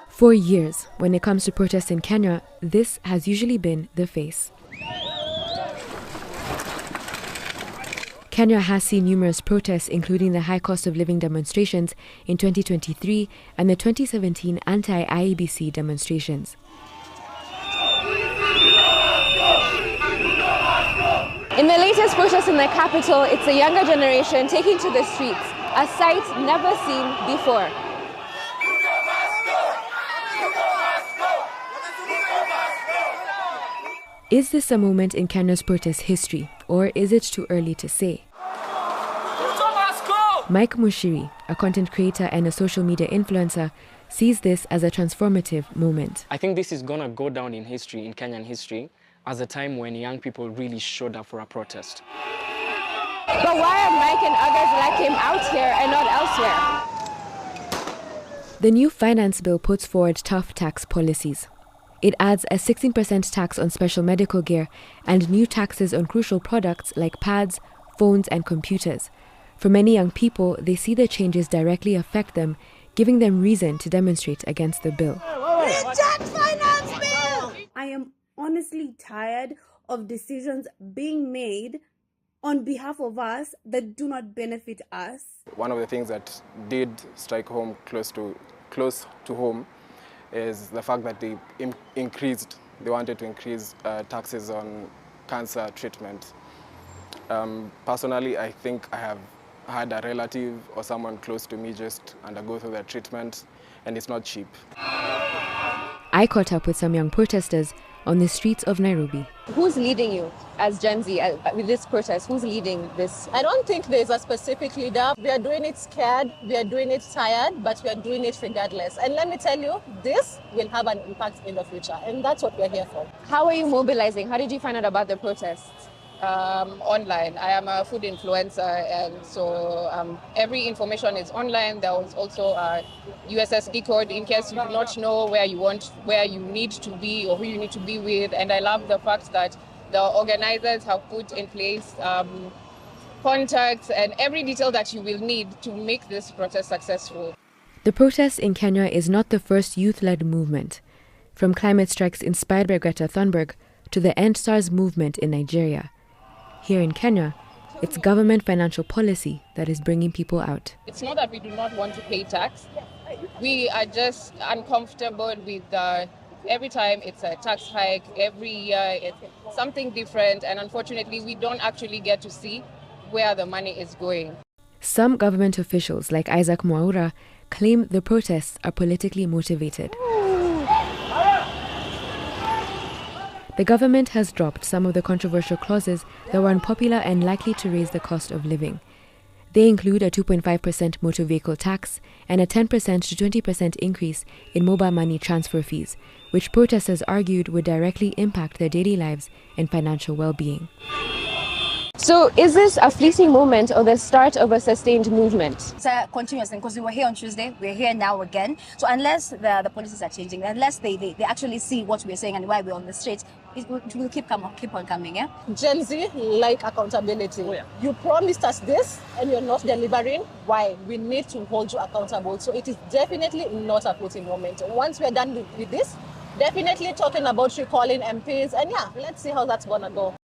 For years, when it comes to protests in Kenya, this has usually been the face. Kenya has seen numerous protests, including the high cost of living demonstrations in 2023 and the 2017 anti-IEBC demonstrations. In the latest protest in the capital, it's the younger generation taking to the streets, a sight never seen before. Is this a moment in Kenya's protest history, or is it too early to say? Mike Mushiri, a content creator and a social media influencer, sees this as a transformative moment. I think this is going to go down in history, in Kenyan history, as a time when young people really showed up for a protest. But why are Mike and others like him out here and not elsewhere? The new finance bill puts forward tough tax policies. It adds a 16% tax on special medical gear and new taxes on crucial products like pads, phones, and computers. For many young people, they see the changes directly affect them, giving them reason to demonstrate against the bill. Reject finance bill! I am honestly tired of decisions being made on behalf of us that do not benefit us. One of the things that did strike home close to home is the fact that they wanted to increase taxes on cancer treatment. Personally, I think I have had a relative or someone close to me just undergo through their treatment, and it's not cheap. I caught up with some young protesters on the streets of Nairobi. Who's leading you as Gen Z with this protest? Who's leading this? I don't think there's a specific leader. We are doing it scared, we are doing it tired, but we are doing it regardless. And let me tell you, this will have an impact in the future, and that's what we're here for. How are you mobilizing? How did you find out about the protests? Online. I am a food influencer, and so every information is online. There was also a USSD code in case you do not know where you need to be or who you need to be with. And I love the fact that the organizers have put in place contacts and every detail that you will need to make this protest successful. The protest in Kenya is not the first youth-led movement. From climate strikes inspired by Greta Thunberg to the End SARS movement in Nigeria. Here in Kenya, it's government financial policy that is bringing people out. It's not that we do not want to pay tax. We are just uncomfortable with every time it's a tax hike, every year it's something different, and unfortunately we don't actually get to see where the money is going. Some government officials like Isaac Mwaura claim the protests are politically motivated. The government has dropped some of the controversial clauses that were unpopular and likely to raise the cost of living. They include a 2.5% motor vehicle tax and a 10% to 20% increase in mobile money transfer fees, which protesters argued would directly impact their daily lives and financial well-being. So is this a fleeting moment or the start of a sustained movement? It's a continuous thing because we were here on Tuesday, we're here now again. So unless the policies are changing, unless they actually see what we're saying and why we're on the streets, it will keep on coming, yeah? Gen Z like accountability. Oh, yeah. You promised us this and you're not delivering. Why? We need to hold you accountable. So it is definitely not a fleeting moment. Once we're done with this, definitely talking about recalling MPs, and yeah, let's see how that's gonna go.